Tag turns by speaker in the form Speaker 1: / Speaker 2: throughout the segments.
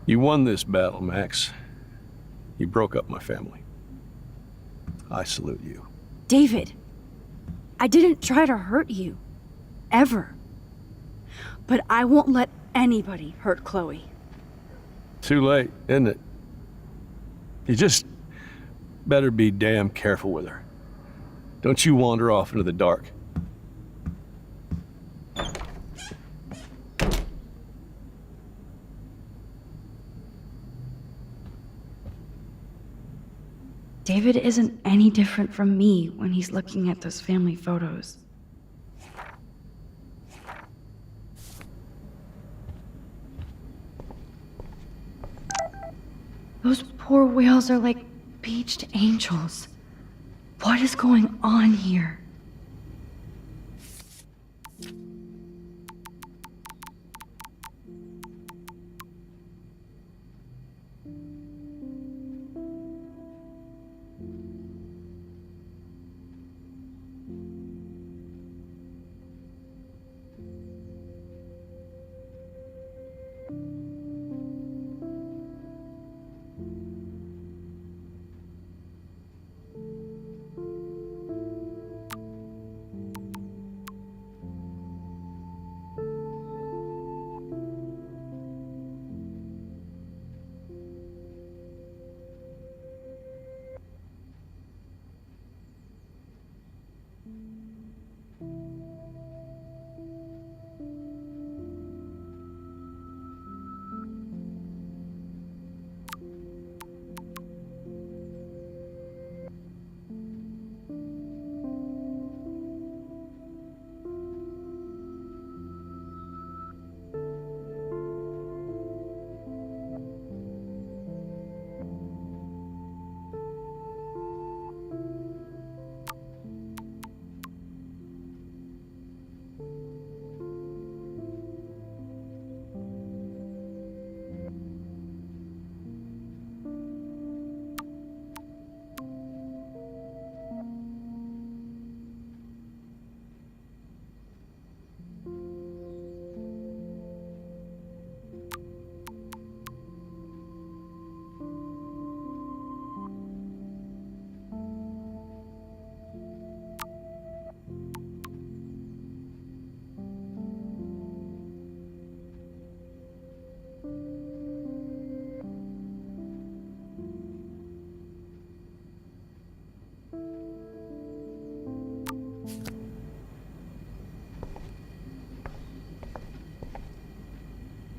Speaker 1: You won this battle, Max. You broke up my family. I salute you.
Speaker 2: David, I didn't try to hurt you. Ever. But I won't let anybody hurt Chloe.
Speaker 1: Too late, isn't it? You just better be damn careful with her. Don't you wander off into the dark.
Speaker 2: David isn't any different from me when he's looking at those family photos. Those poor whales are like beached angels. What is going on here?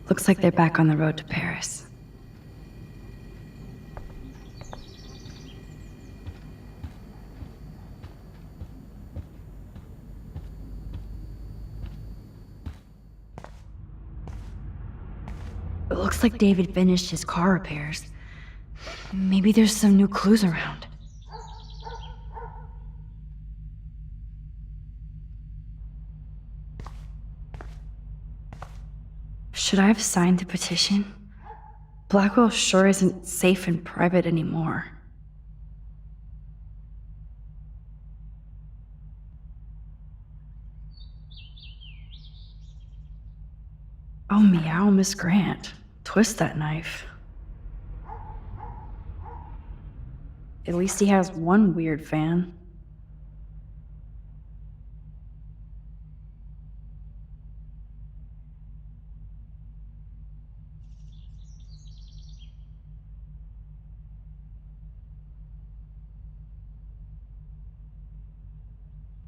Speaker 2: Looks like they're back on the road to Paris. It looks like David finished his car repairs. Maybe there's some new clues around. Should I have signed the petition? Blackwell sure isn't safe and private anymore. Oh, meow, Miss Grant. Twist that knife. At least he has one weird fan.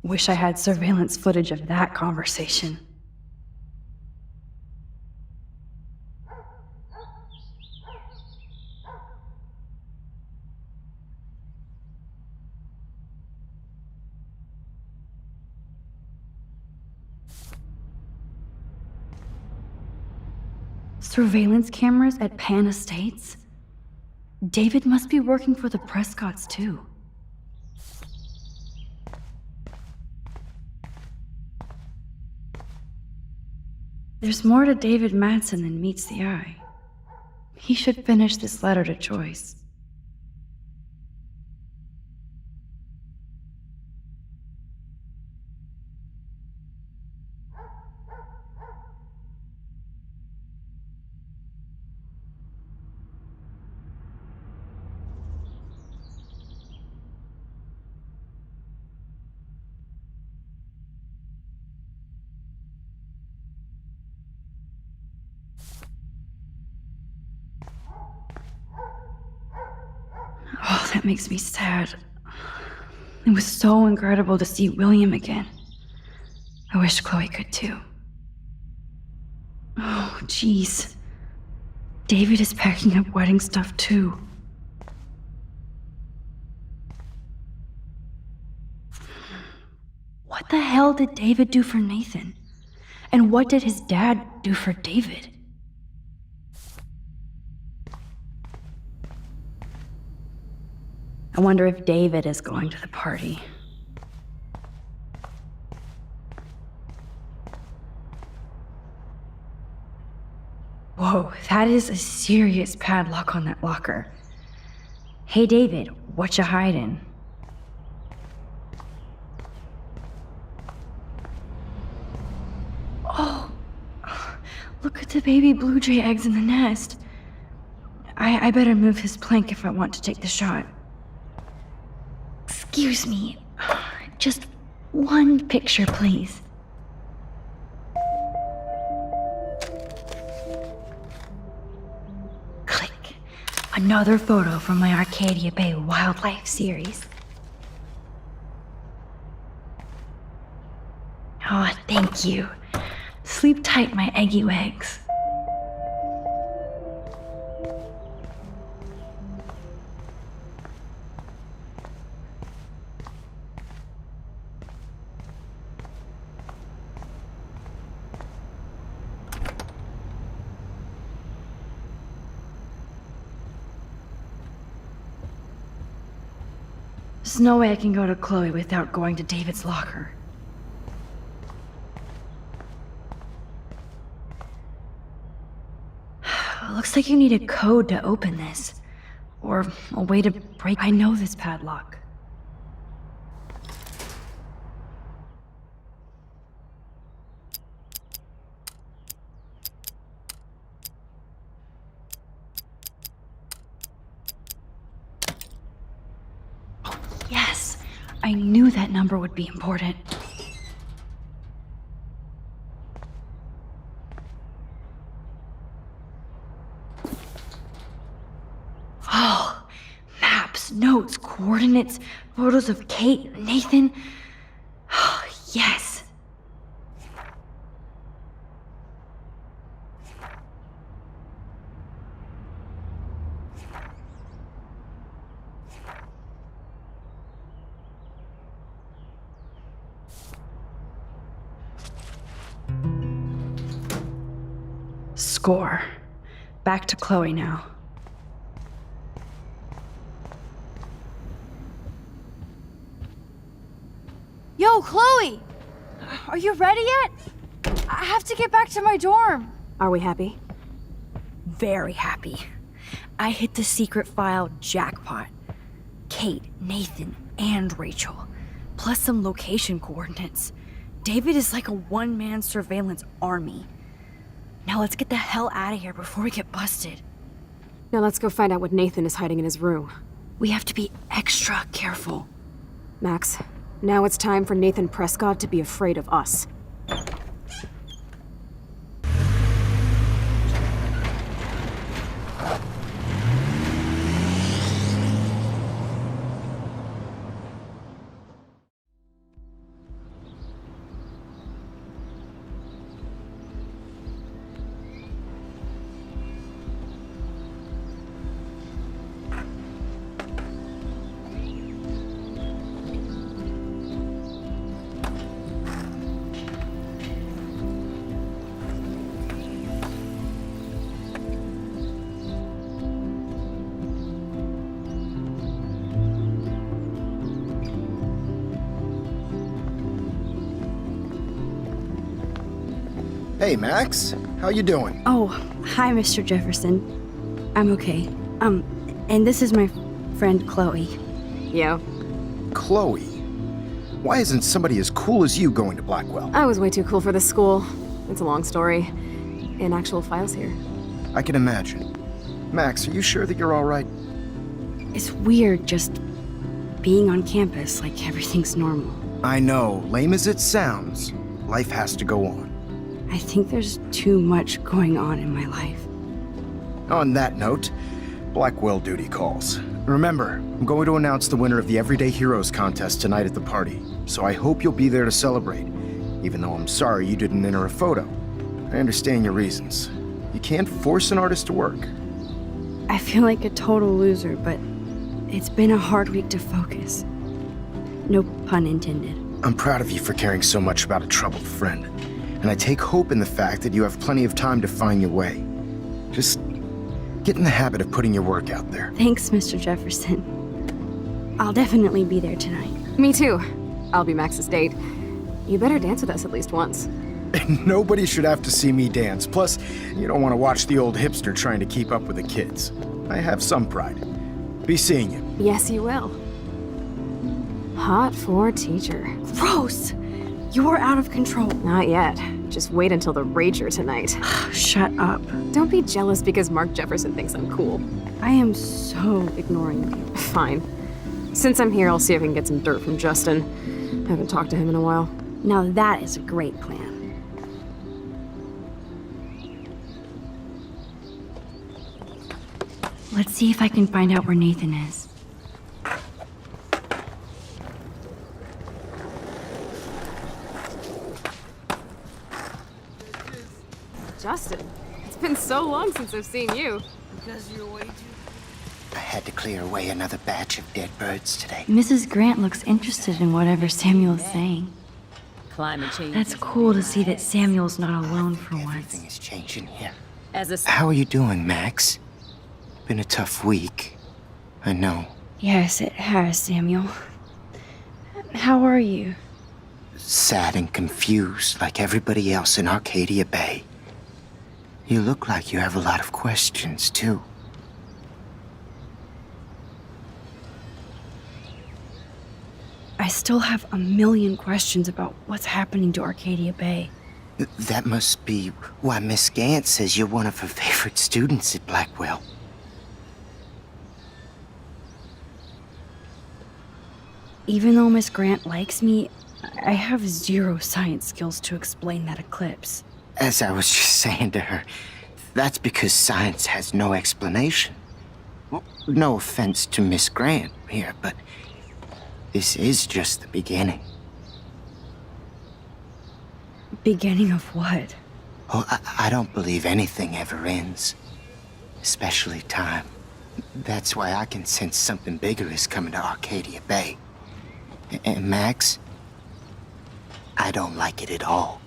Speaker 2: Wish I had surveillance footage of that conversation. Surveillance cameras at Pan Estates? David must be working for the Prescotts, too. There's more to David Madsen than meets the eye. He should finish this letter to Joyce. Oh, that makes me sad. It was so incredible to see William again. I wish Chloe could too. Oh, jeez. David is packing up wedding stuff too. What the hell did David do for Nathan? And what did his dad do for David? I wonder if David is going to the party. Whoa, that is a serious padlock on that locker. Hey David, what you hiding? Oh, look at the baby blue jay eggs in the nest. I better move his plank if I want to take the shot. Excuse me, just one picture, please. Click. Another photo from my Arcadia Bay wildlife series. Oh, thank you. Sleep tight, my eggy legs. There's no way I can go to Chloe without going to David's locker. Looks like you need a code to open this. Or a way to break. I know this padlock. Oh, yes! I knew that number would be important. Oh, maps, notes, coordinates, photos of Kate, Nathan. Oh, yes. Score. Back to Chloe now.
Speaker 3: Yo, Chloe! Are you ready yet? I have to get back to my dorm.
Speaker 2: Are we happy? Very happy. I hit the secret file jackpot. Kate, Nathan, and Rachel. Plus some location coordinates. David is like a one-man surveillance army. Now let's get the hell out of here before we get busted.
Speaker 4: Now let's go find out what Nathan is hiding in his room.
Speaker 2: We have to be extra careful.
Speaker 4: Max, now it's time for Nathan Prescott to be afraid of us.
Speaker 5: Hey, Max. How you doing?
Speaker 2: Oh, hi, Mr. Jefferson. I'm okay. And this is my friend Chloe.
Speaker 4: Yo.
Speaker 5: Chloe. Why isn't somebody as cool as you going to Blackwell?
Speaker 4: I was way too cool for this school. It's a long story. In actual files here.
Speaker 5: I can imagine. Max, are you sure that you're all right?
Speaker 2: It's weird just being on campus like everything's normal.
Speaker 5: I know, lame as it sounds, life has to go on.
Speaker 2: I think there's too much going on in my life.
Speaker 5: On that note, Blackwell duty calls. Remember, I'm going to announce the winner of the Everyday Heroes contest tonight at the party, so I hope you'll be there to celebrate, even though I'm sorry you didn't enter a photo. I understand your reasons. You can't force an artist to work.
Speaker 2: I feel like a total loser, but it's been a hard week to focus. No pun intended.
Speaker 5: I'm proud of you for caring so much about a troubled friend, and I take hope in the fact that you have plenty of time to find your way. Just get in the habit of putting your work out there.
Speaker 2: Thanks, Mr. Jefferson. I'll definitely be there tonight.
Speaker 4: Me too. I'll be Max's date. You better dance with us at least once.
Speaker 5: Nobody should have to see me dance. Plus, you don't want to watch the old hipster trying to keep up with the kids. I have some pride. Be seeing you.
Speaker 4: Yes, you will. Hot for teacher.
Speaker 2: Gross! You're out of control.
Speaker 4: Not yet. Just wait until the rager tonight.
Speaker 2: Shut up.
Speaker 4: Don't be jealous because Mark Jefferson thinks I'm cool.
Speaker 2: I am so ignoring you.
Speaker 4: Fine. Since I'm here, I'll see if I can get some dirt from Justin. Haven't talked to him in a while.
Speaker 2: Now that is a great plan. Let's see if I can find out where Nathan is.
Speaker 4: Justin, it's been so long since I've seen you.
Speaker 6: I had to clear away another batch of dead birds today.
Speaker 2: Mrs. Grant looks interested in whatever Samuel's saying.
Speaker 7: Climate change.
Speaker 2: That's cool to see that Samuel's not alone for
Speaker 6: Everything
Speaker 2: once.
Speaker 6: is changing here.
Speaker 7: As a
Speaker 6: How are you doing, Max? Been a tough week. I know.
Speaker 2: Yes, it has, Samuel. How are you?
Speaker 6: Sad and confused like everybody else in Arcadia Bay. You look like you have a lot of questions, too.
Speaker 2: I still have a million questions about what's happening to Arcadia Bay.
Speaker 6: That must be why Miss Gant says you're one of her favorite students at Blackwell.
Speaker 2: Even though Miss Grant likes me, I have zero science skills to explain that eclipse.
Speaker 6: As I was just saying to her, that's because science has no explanation. Well, no offense to Miss Grant here, but this is just the beginning.
Speaker 2: Beginning of what?
Speaker 6: Oh, I don't believe anything ever ends. Especially time. That's why I can sense something bigger is coming to Arcadia Bay. And Max, I don't like it at all.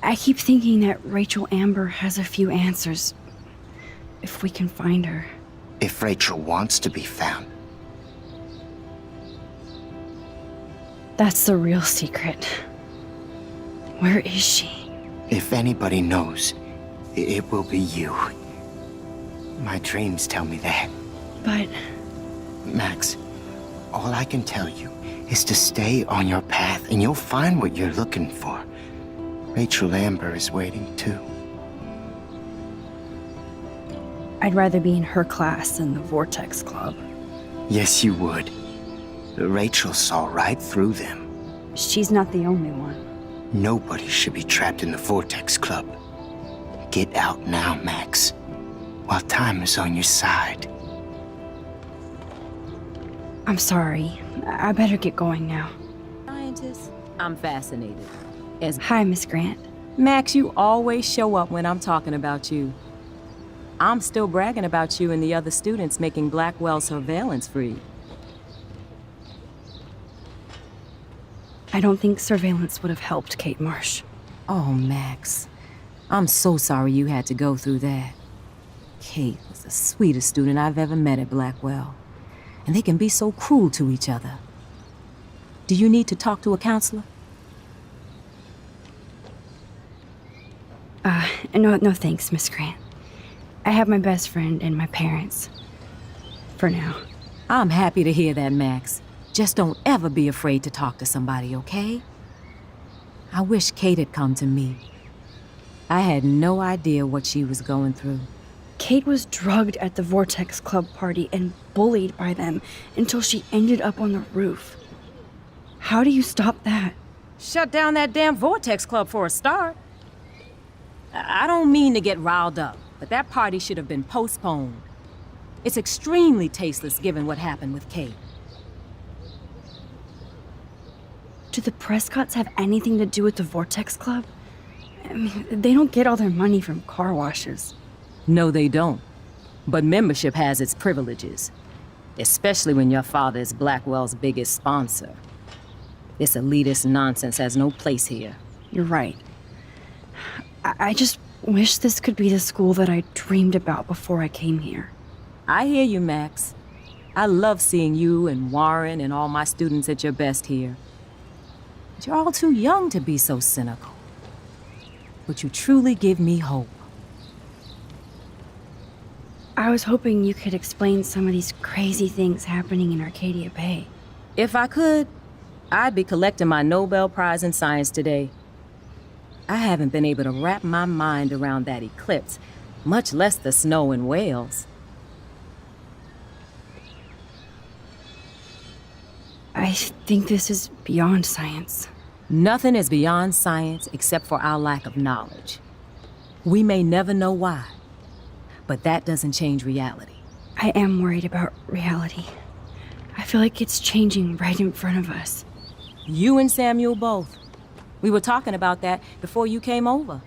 Speaker 2: I keep thinking that Rachel Amber has a few answers. If we can find her.
Speaker 6: If Rachel wants to be found.
Speaker 2: That's the real secret. Where is she?
Speaker 6: If anybody knows, it will be you. My dreams tell me that.
Speaker 2: But
Speaker 6: Max, all I can tell you is to stay on your path and you'll find what you're looking for. Rachel Amber is waiting too.
Speaker 2: I'd rather be in her class than the Vortex Club.
Speaker 6: Yes, you would. Rachel saw right through them.
Speaker 2: She's not the only one.
Speaker 6: Nobody should be trapped in the Vortex Club. Get out now, Max, while time is on your side.
Speaker 2: I'm sorry. I better get going now.
Speaker 7: scientist, I'm fascinated. As
Speaker 2: Hi, Miss Grant.
Speaker 7: Max, you always show up when I'm talking about you. I'm still bragging about you and the other students making Blackwell surveillance free.
Speaker 2: I don't think surveillance would have helped Kate Marsh.
Speaker 7: Oh, Max, I'm so sorry you had to go through that. Kate was the sweetest student I've ever met at Blackwell. And they can be so cruel to each other. Do you need to talk to a counselor?
Speaker 2: No thanks, Miss Grant. I have my best friend and my parents. For now.
Speaker 7: I'm happy to hear that, Max. Just don't ever be afraid to talk to somebody, okay? I wish Kate had come to me. I had no idea what she was going through.
Speaker 2: Kate was drugged at the Vortex Club party and bullied by them until she ended up on the roof. How do you stop that?
Speaker 7: Shut down that damn Vortex Club for a start. I don't mean to get riled up, but that party should have been postponed. It's extremely tasteless given what happened with Kate.
Speaker 2: Do the Prescotts have anything to do with the Vortex Club? I mean, they don't get all their money from car washes.
Speaker 7: No, they don't. But membership has its privileges. Especially when your father is Blackwell's biggest sponsor. This elitist nonsense has no place here.
Speaker 2: You're right. I just wish this could be the school that I dreamed about before I came here.
Speaker 7: I hear you, Max. I love seeing you and Warren and all my students at your best here. But you're all too young to be so cynical. But you truly give me hope.
Speaker 2: I was hoping you could explain some of these crazy things happening in Arcadia Bay.
Speaker 7: If I could, I'd be collecting my Nobel Prize in Science today. I haven't been able to wrap my mind around that eclipse, much less the snow in Wales.
Speaker 2: I think this is beyond science.
Speaker 7: Nothing is beyond science except for our lack of knowledge. We may never know why, but that doesn't change reality.
Speaker 2: I am worried about reality. I feel like it's changing right in front of us.
Speaker 7: You and Samuel both. We were talking about that before you came over.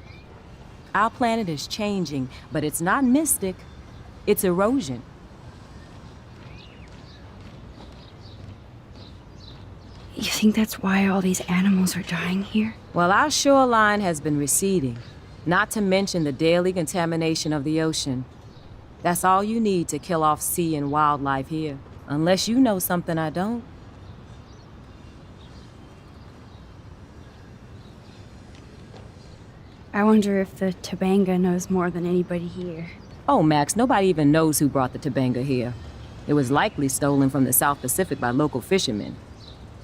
Speaker 7: Our planet is changing, but it's not mystic. It's erosion.
Speaker 2: You think that's why all these animals are dying here?
Speaker 7: Well, our shoreline has been receding, not to mention the daily contamination of the ocean. That's all you need to kill off sea and wildlife here, unless you know something I don't.
Speaker 2: I wonder if the Tobanga knows more than anybody here.
Speaker 7: Oh, Max, nobody even knows who brought the Tobanga here. It was likely stolen from the South Pacific by local fishermen.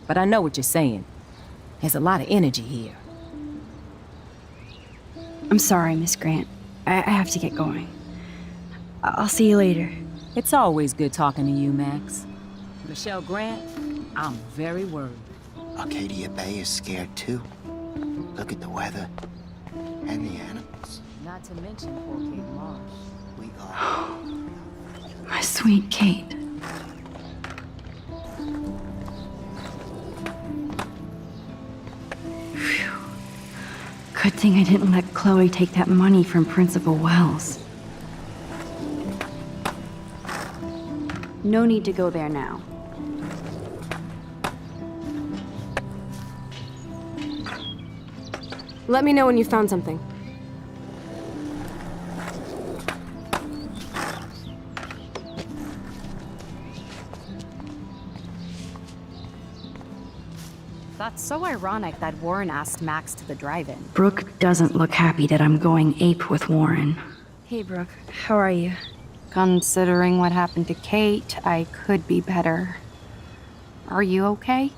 Speaker 7: But I know what you're saying. There's a lot of energy here.
Speaker 2: I'm sorry, Miss Grant. I have to get going. I'll see you later.
Speaker 7: It's always good talking to you, Max. Michelle Grant, I'm very worried.
Speaker 6: Arcadia Bay is scared too. Look at the weather and the animals.
Speaker 7: Not to mention poor Kate Marsh.
Speaker 6: We are.
Speaker 2: My sweet Kate. Phew. Good thing I didn't let Chloe take that money from Principal Wells. No need to go there now.
Speaker 4: Let me know when you found something.
Speaker 8: That's so ironic that Warren asked Max to the drive-in.
Speaker 2: Brooke doesn't look happy that I'm going ape with Warren. Hey, Brooke. How are you?
Speaker 8: Considering what happened to Kate, I could be better. Are you okay?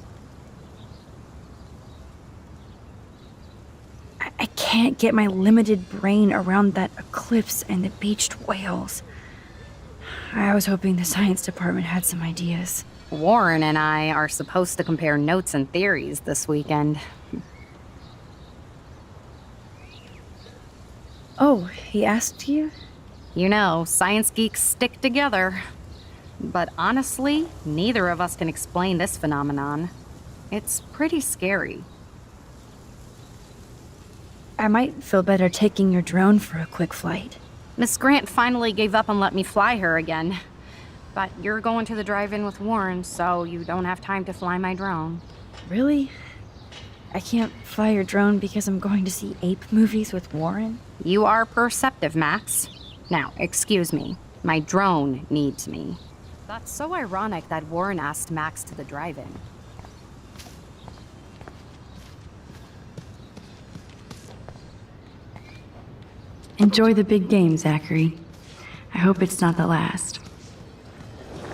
Speaker 2: I can't get my limited brain around that eclipse and the beached whales. I was hoping the science department had some ideas.
Speaker 8: Warren and I are supposed to compare notes and theories this weekend.
Speaker 2: Oh, he asked you?
Speaker 8: You know, science geeks stick together. But honestly, neither of us can explain this phenomenon. It's pretty scary.
Speaker 2: I might feel better taking your drone for a quick flight.
Speaker 8: Miss Grant finally gave up and let me fly her again. But you're going to the drive-in with Warren, so you don't have time to fly my drone.
Speaker 2: Really? I can't fly your drone because I'm going to see ape movies with Warren?
Speaker 8: You are perceptive, Max. Now, excuse me. My drone needs me. That's so ironic that Warren asked Max to the drive-in.
Speaker 2: Enjoy the big game, Zachary. I hope it's not the last.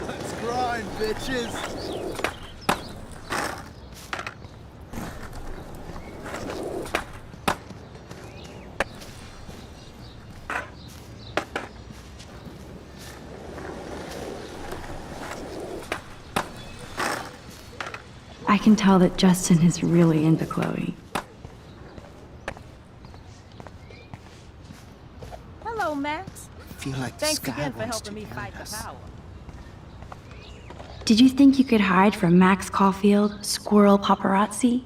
Speaker 9: Let's grind, bitches!
Speaker 2: I can tell that Justin is really into Chloe.
Speaker 7: Hello, Max.
Speaker 6: guy wants to hurt us.
Speaker 2: Did you think you could hide from Max Caulfield, squirrel paparazzi?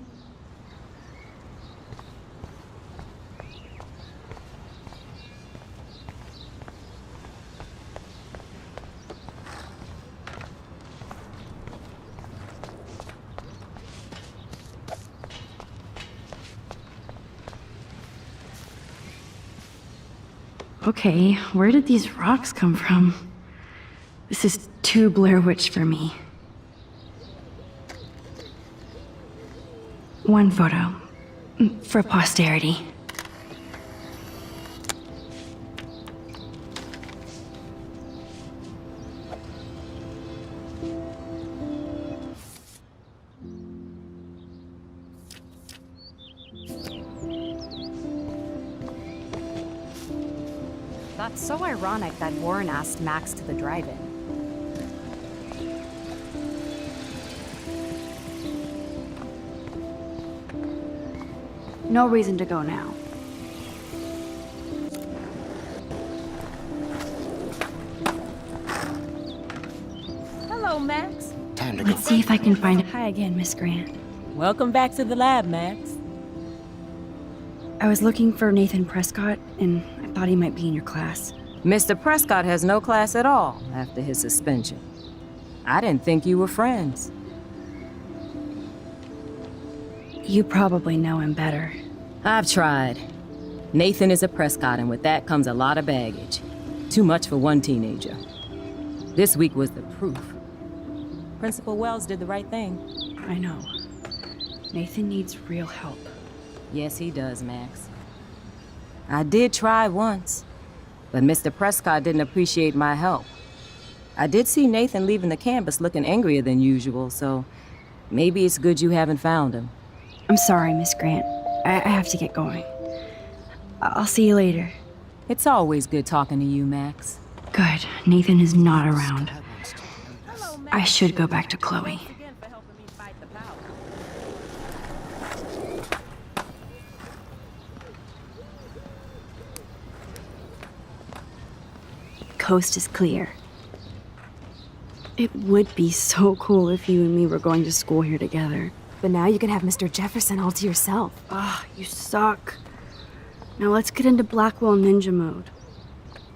Speaker 2: Okay, where did these rocks come from? This is too Blair Witch for me. One photo. For posterity.
Speaker 8: That's so ironic that Warren asked Max to the drive-in.
Speaker 2: No reason to go now.
Speaker 7: Hello, Max.
Speaker 6: Time to go.
Speaker 2: Let's see if I can find it. Hi again, Miss Grant.
Speaker 7: Welcome back to the lab, Max.
Speaker 2: I was looking for Nathan Prescott, and I thought he might be in your class.
Speaker 7: Mr. Prescott has no class at all after his suspension. I didn't think you were friends.
Speaker 2: You probably know him better.
Speaker 7: I've tried. Nathan is a Prescott, and with that comes a lot of baggage. Too much for one teenager. This week was the proof. Principal Wells did the right thing.
Speaker 2: I know. Nathan needs real help.
Speaker 7: Yes, he does, Max. I did try once, but Mr. Prescott didn't appreciate my help. I did see Nathan leaving the campus looking angrier than usual, so maybe it's good you haven't found him.
Speaker 2: I'm sorry, Miss Grant. I have to get going. I'll see you later.
Speaker 7: It's always good talking to you, Max.
Speaker 2: Good. Nathan is not around. I should go back to Chloe. Coast is clear. It would be so cool if you and me were going to school here together.
Speaker 4: But now you can have Mr. Jefferson all to yourself.
Speaker 2: Ah, you suck. Now let's get into Blackwell Ninja mode.